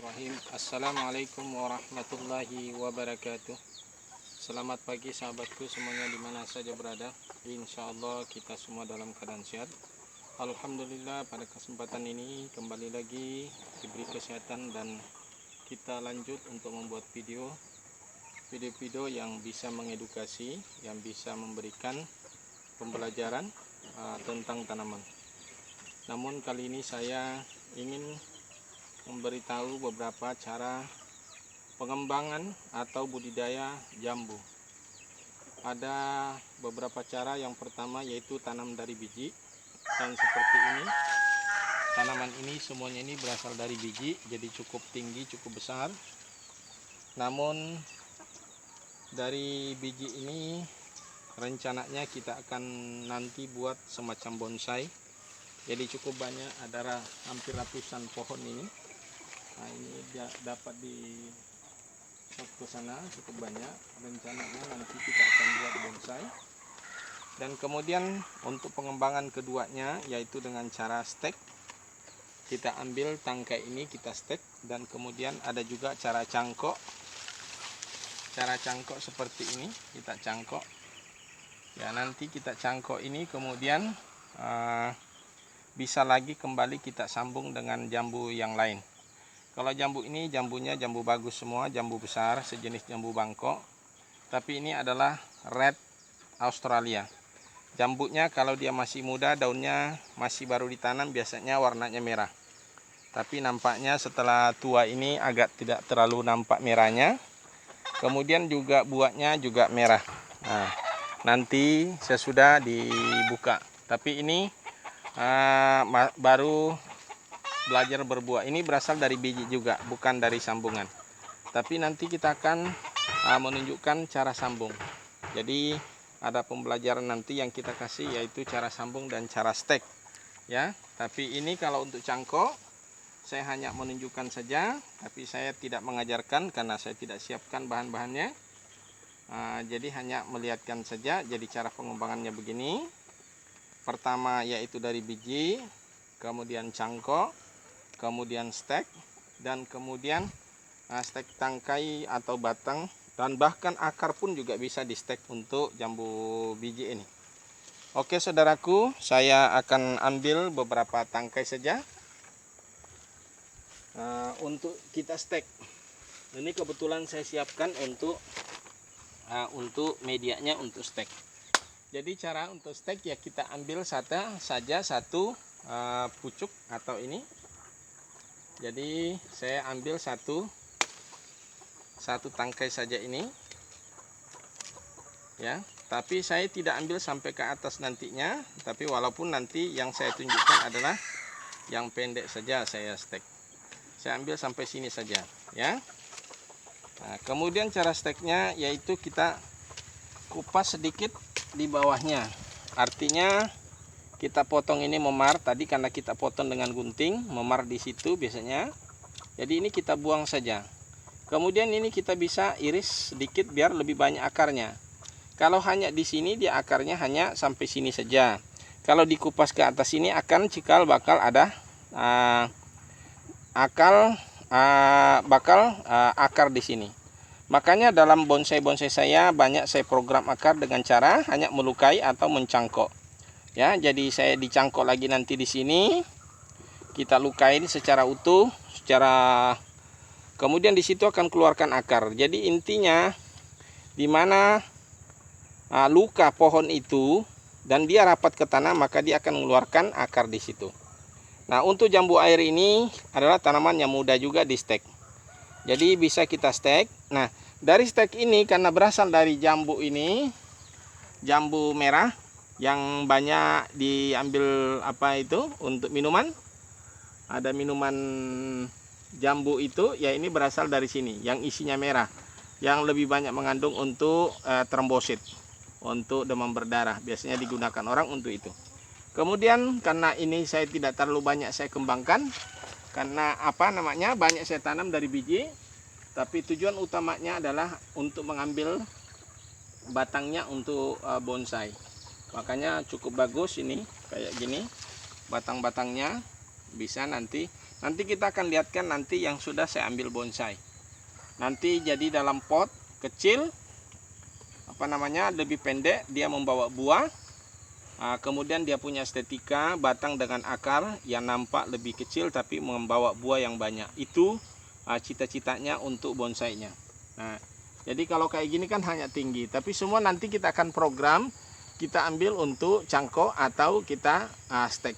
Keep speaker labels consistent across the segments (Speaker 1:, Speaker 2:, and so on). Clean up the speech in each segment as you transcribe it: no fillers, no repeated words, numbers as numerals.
Speaker 1: Bismillahirrahmanirrahim. Assalamualaikum warahmatullahi wabarakatuh. Selamat pagi sahabatku semuanya dimana saja berada. Insya Allah kita semua dalam keadaan sehat. Alhamdulillah pada kesempatan ini kembali lagi diberi kesehatan dan kita lanjut untuk membuat video-video yang bisa mengedukasi, yang bisa memberikan pembelajaran tentang tanaman. Namun kali ini saya ingin memberitahu beberapa cara pengembangan atau budidaya jambu. Ada beberapa cara. Yang pertama yaitu tanam dari biji, dan seperti ini tanaman ini semuanya ini berasal dari biji, jadi cukup tinggi, cukup besar. Namun dari biji ini rencananya kita akan nanti buat semacam bonsai. Jadi cukup banyak, ada hampir ratusan pohon ini. Nah, ini dapat di shot ke sana cukup banyak. Rencananya nanti kita akan buat bonsai. Dan kemudian untuk pengembangan keduanya yaitu dengan cara stek. Kita ambil tangkai ini, kita stek, dan kemudian ada juga cara cangkok. Cara cangkok seperti ini, kita cangkok. Ya, nanti kita cangkok ini kemudian bisa lagi kembali kita sambung dengan jambu yang lain. Kalau jambu ini jambunya jambu bagus semua, jambu besar sejenis jambu Bangkok. Tapi ini adalah Red Australia. Jambunya kalau dia masih muda, daunnya masih baru ditanam, biasanya warnanya merah. Tapi nampaknya setelah tua ini agak tidak terlalu nampak merahnya. Kemudian juga buahnya juga merah. Nah, nanti sesudah dibuka. Tapi ini baru belajar berbuah. Ini berasal dari biji juga, bukan dari sambungan. Tapi nanti kita akan menunjukkan cara sambung. Jadi ada pembelajaran nanti yang kita kasih yaitu cara sambung dan cara stek. Ya, tapi ini kalau untuk cangkok saya hanya menunjukkan saja, tapi saya tidak mengajarkan karena saya tidak siapkan bahan-bahannya. Jadi hanya melihatkan saja. Jadi cara pengembangannya begini. Pertama yaitu dari biji, kemudian cangkok, kemudian stek, dan kemudian stek tangkai atau batang, dan bahkan akar pun juga bisa di stek untuk jambu biji ini. Oke saudaraku, saya akan ambil beberapa tangkai saja untuk kita stek. Ini kebetulan saya siapkan untuk medianya untuk stek. Jadi cara untuk stek ya kita ambil saja satu pucuk atau ini. Jadi saya ambil satu tangkai saja ini. Ya, tapi saya tidak ambil sampai ke atas nantinya, tapi walaupun nanti yang saya tunjukkan adalah yang pendek saja saya stek. Saya ambil sampai sini saja, ya. Nah, kemudian cara steknya yaitu kita kupas sedikit di bawahnya. Artinya kita potong ini memar tadi karena kita potong dengan gunting, memar di situ biasanya. Jadi ini kita buang saja. Kemudian ini kita bisa iris sedikit biar lebih banyak akarnya. Kalau hanya di sini dia akarnya hanya sampai sini saja. Kalau dikupas ke atas ini akan bakal ada akar di sini. Makanya dalam bonsai-bonsai saya banyak saya program akar dengan cara hanya melukai atau mencangkok. Ya, jadi saya dicangkok lagi nanti di sini. Kita lukain secara utuh, kemudian di situ akan keluarkan akar. Jadi intinya di mana luka pohon itu dan dia rapat ke tanah, maka dia akan mengeluarkan akar di situ. Nah, untuk jambu air ini adalah tanaman yang mudah juga di stek. Jadi bisa kita stek. Nah, dari stek ini karena berasal dari jambu ini, jambu merah yang banyak diambil untuk minuman. Ada minuman jambu itu ya, ini berasal dari sini yang isinya merah, yang lebih banyak mengandung untuk trombosit, untuk demam berdarah, biasanya digunakan orang untuk itu. Kemudian karena ini saya tidak terlalu banyak saya kembangkan karena banyak saya tanam dari biji, tapi tujuan utamanya adalah untuk mengambil batangnya untuk bonsai. Makanya cukup bagus ini kayak gini batang-batangnya, bisa nanti Nanti kita akan lihatkan nanti yang sudah saya ambil bonsai. Nanti jadi dalam pot kecil, lebih pendek, dia membawa buah. Kemudian dia punya estetika batang dengan akar yang nampak lebih kecil tapi membawa buah yang banyak. Itu cita-citanya untuk bonsainya. Nah, jadi kalau kayak gini kan hanya tinggi, tapi semua nanti kita akan program, kita ambil untuk cangkok atau kita stek,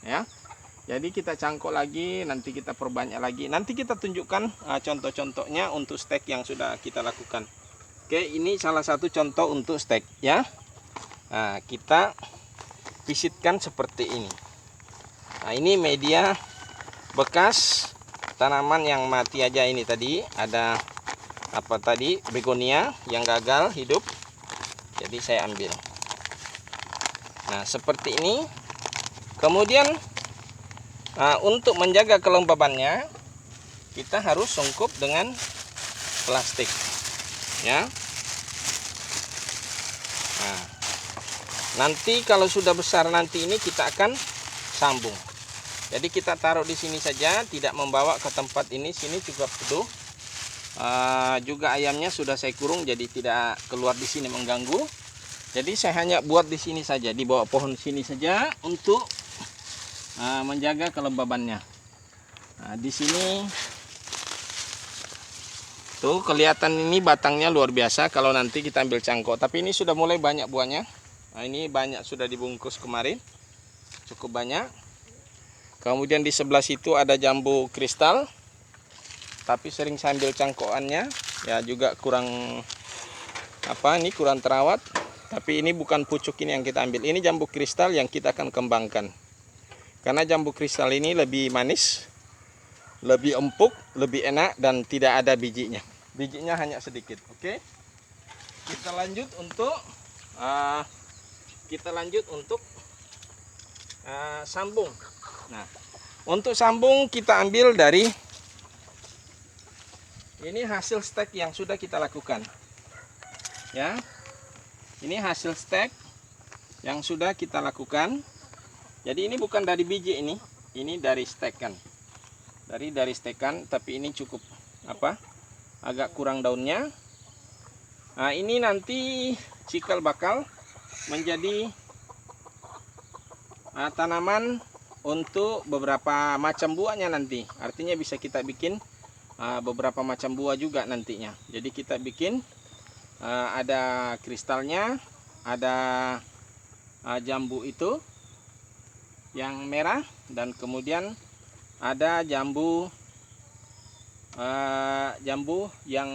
Speaker 1: ya. Jadi kita cangkok lagi, nanti kita perbanyak lagi. Nanti kita tunjukkan contoh-contohnya untuk stek yang sudah kita lakukan. Oke, ini salah satu contoh untuk stek, ya. Nah, kita pisitkan seperti ini. Nah, ini media bekas tanaman yang mati aja ini tadi. Ada begonia yang gagal hidup. Jadi saya ambil. Nah, seperti ini. Kemudian untuk menjaga kelembabannya, kita harus sungkup dengan plastik, ya. Nah, nanti kalau sudah besar nanti ini kita akan sambung. Jadi kita taruh di sini saja, tidak membawa ke tempat ini. Sini juga penuh. Juga ayamnya sudah saya kurung, jadi tidak keluar di sini mengganggu. Jadi saya hanya buat di sini saja, di bawah pohon sini saja untuk menjaga kelembabannya. Nah, di sini tuh kelihatan ini batangnya luar biasa kalau nanti kita ambil cangkok. Tapi ini sudah mulai banyak buahnya. Nah, ini banyak sudah dibungkus kemarin, cukup banyak. Kemudian di sebelah situ ada jambu kristal, tapi sering saya ambil cangkokannya, ya juga kurang kurang terawat. Tapi ini bukan pucuk ini yang kita ambil, ini jambu kristal yang kita akan kembangkan. Karena jambu kristal ini lebih manis, lebih empuk, lebih enak, dan tidak ada bijinya. Bijinya hanya sedikit. Oke, kita lanjut untuk sambung. Nah, untuk sambung kita ambil dari ini hasil stek yang sudah kita lakukan, ya. Ini hasil stek yang sudah kita lakukan. Jadi ini bukan dari biji ini dari stekan. Dari stekan, tapi ini cukup agak kurang daunnya. Nah, ini nanti cikal bakal menjadi tanaman untuk beberapa macam buahnya nanti. Artinya bisa kita bikin beberapa macam buah juga nantinya. Jadi kita bikin ada kristalnya, ada jambu itu yang merah, dan kemudian ada jambu yang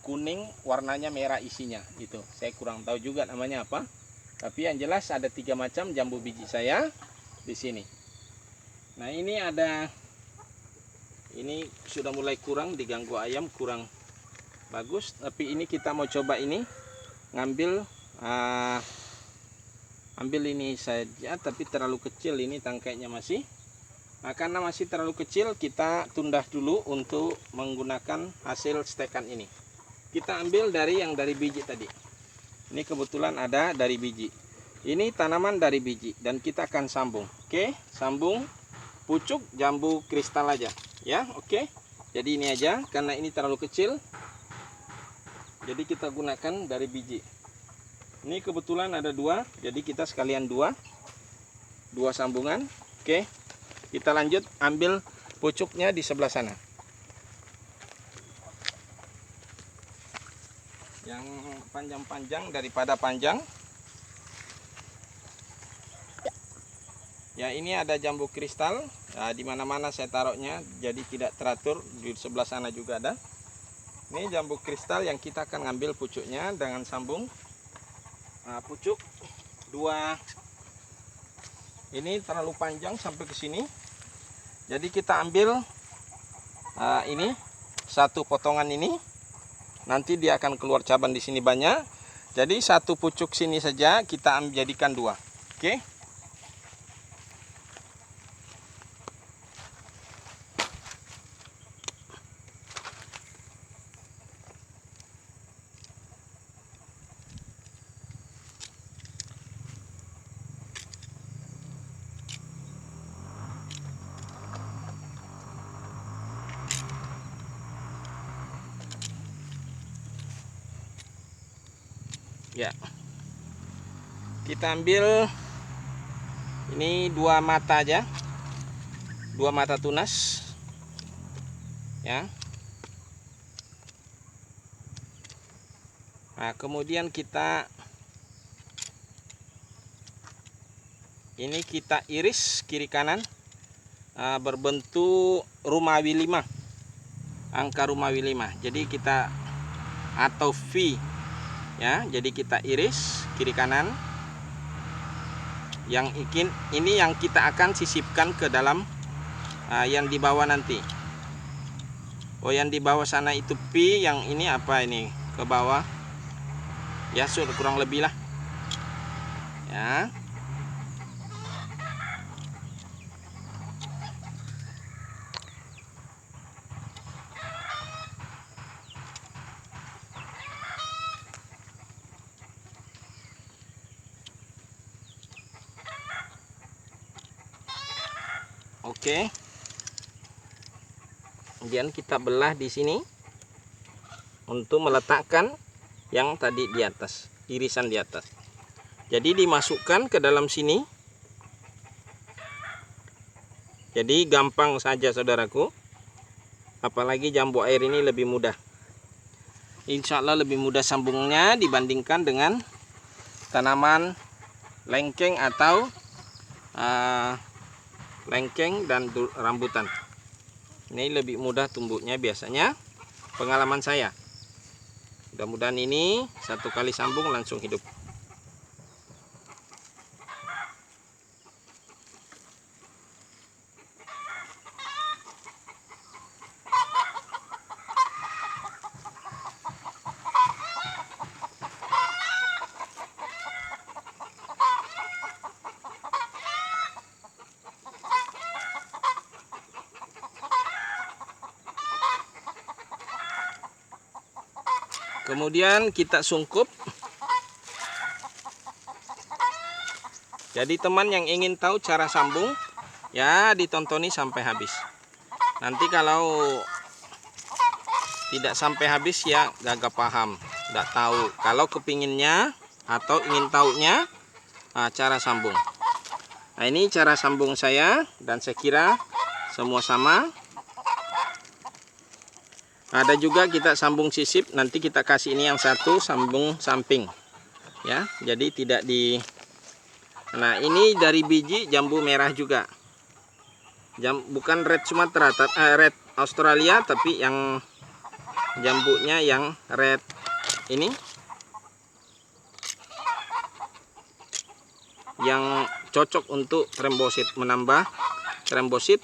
Speaker 1: kuning warnanya merah isinya. Itu saya kurang tahu juga namanya apa, tapi yang jelas ada 3 macam jambu biji saya di sini. Nah, ini sudah mulai kurang diganggu ayam, kurang bagus, tapi ini kita mau coba ini ambil ini saja, tapi terlalu kecil ini tangkainya masih. Nah, karena masih terlalu kecil, kita tunda dulu untuk menggunakan hasil stekan ini. Kita ambil dari yang dari biji tadi. Ini kebetulan ada dari biji. Ini tanaman dari biji dan kita akan sambung. Oke, sambung pucuk jambu kristal aja, ya. Oke. Jadi ini aja, karena ini terlalu kecil. Jadi kita gunakan dari biji. Ini kebetulan ada 2, jadi kita sekalian 2 sambungan. Oke, kita lanjut ambil pucuknya di sebelah sana. Yang panjang-panjang daripada panjang. Ya, ini ada jambu kristal. Nah, di mana-mana saya taruhnya, jadi tidak teratur. Di sebelah sana juga ada. Ini jambu kristal yang kita akan ngambil pucuknya dengan sambung. Nah, pucuk 2 ini terlalu panjang sampai ke sini. Jadi kita ambil ini satu potongan ini. Nanti dia akan keluar cabang di sini banyak. Jadi satu pucuk sini saja kita jadikan 2. Oke. Ya, kita ambil ini 2 mata aja, 2 mata tunas ya. Nah, kemudian kita iris kiri kanan berbentuk rumawi 5, angka rumawi 5. Jadi kita atau V ya, jadi kita iris kiri kanan. Yang ini yang kita akan sisipkan ke dalam yang di bawah nanti. Oh, yang di bawah sana itu P, yang ini apa ini ke bawah ya, sudah kurang lebih lah ya. Oke. Kemudian kita belah di sini untuk meletakkan yang tadi di atas, irisan di atas. Jadi dimasukkan ke dalam sini. Jadi gampang saja saudaraku. Apalagi jambu air ini lebih mudah. Insya Allah lebih mudah sambungnya dibandingkan dengan tanaman lengkeng atau lengkeng dan rambutan. Ini lebih mudah tumbuhnya biasanya, pengalaman saya. Mudah-mudahan ini 1 kali sambung langsung hidup. Kemudian kita sungkup. Jadi teman yang ingin tahu cara sambung, ya ditontoni sampai habis. Nanti kalau tidak sampai habis ya gak paham, gak tahu. Kalau kepinginnya atau ingin tahunya cara sambung. Nah, ini cara sambung saya dan saya kira semua sama. Ada juga kita sambung sisip, nanti kita kasih ini yang satu sambung samping ya, jadi tidak di. Nah, ini dari biji jambu merah juga, bukan red Sumatera, red Australia, tapi yang jambunya yang red ini yang cocok untuk trombosit, menambah trombosit.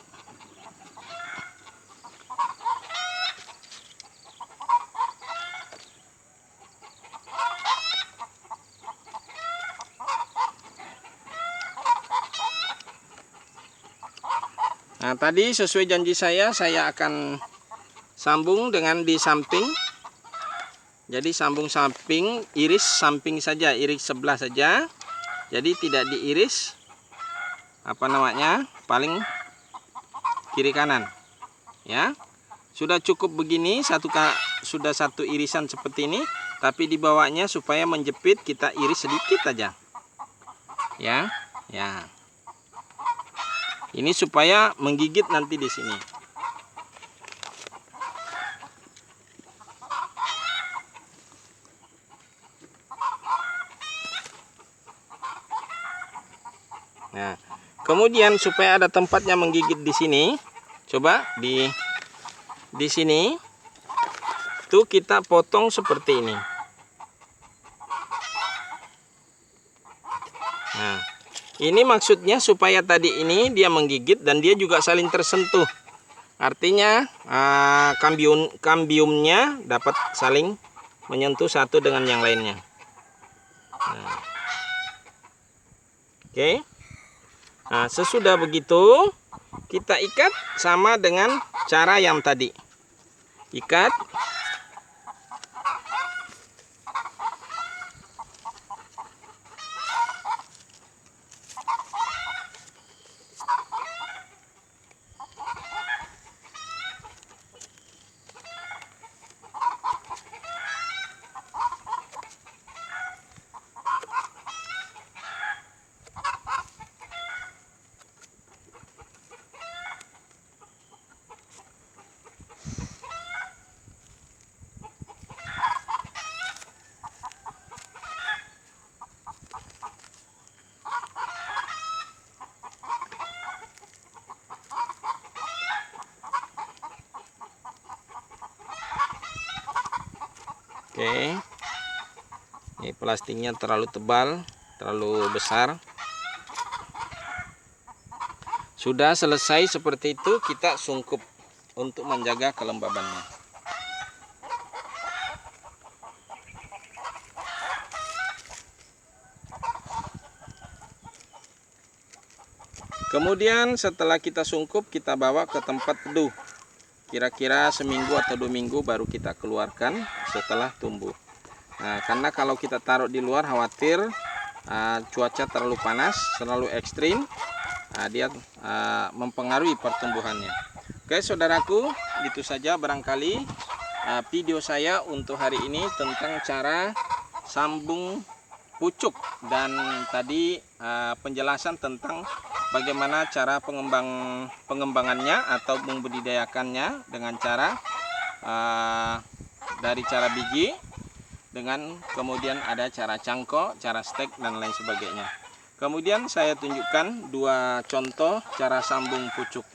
Speaker 1: Nah, tadi sesuai janji saya akan sambung dengan di samping. Jadi sambung samping, iris samping saja, iris sebelah saja. Jadi tidak diiris paling kiri kanan. Ya. Sudah cukup begini, sudah satu irisan seperti ini, tapi di bawahnya supaya menjepit kita iris sedikit aja. Ya. Ya. Ini supaya menggigit nanti di sini. Nah, kemudian supaya ada tempatnya menggigit di sini, coba di sini tuh kita potong seperti ini. Nah, ini maksudnya supaya tadi ini dia menggigit dan dia juga saling tersentuh. Artinya kambiumnya dapat saling menyentuh satu dengan yang lainnya. Nah. Oke. Nah, sesudah begitu kita ikat sama dengan cara yang tadi. Ikat. Oke, ini plastiknya terlalu tebal, terlalu besar. Sudah selesai seperti itu, kita sungkup untuk menjaga kelembabannya. Kemudian setelah kita sungkup, kita bawa ke tempat teduh. Kira-kira seminggu atau 2 minggu baru kita keluarkan setelah tumbuh. Nah, karena kalau kita taruh di luar khawatir cuaca terlalu panas, terlalu ekstrim, dia mempengaruhi pertumbuhannya. Oke saudaraku, itu saja barangkali video saya untuk hari ini tentang cara sambung pucuk, dan tadi penjelasan tentang bagaimana cara pengembangannya atau membudidayakannya dengan cara dari cara biji, dengan kemudian ada cara cangkok, cara stek, dan lain sebagainya. Kemudian saya tunjukkan 2 contoh cara sambung pucuk.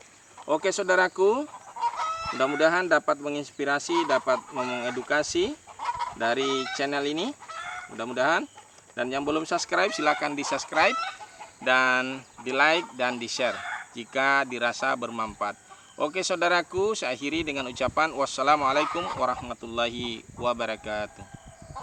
Speaker 1: Oke saudaraku, mudah-mudahan dapat menginspirasi, dapat mengedukasi dari channel ini. Mudah-mudahan. Dan yang belum subscribe silahkan di subscribe dan di like dan di share jika dirasa bermanfaat. Oke saudaraku, saya akhiri dengan ucapan wassalamualaikum warahmatullahi wabarakatuh.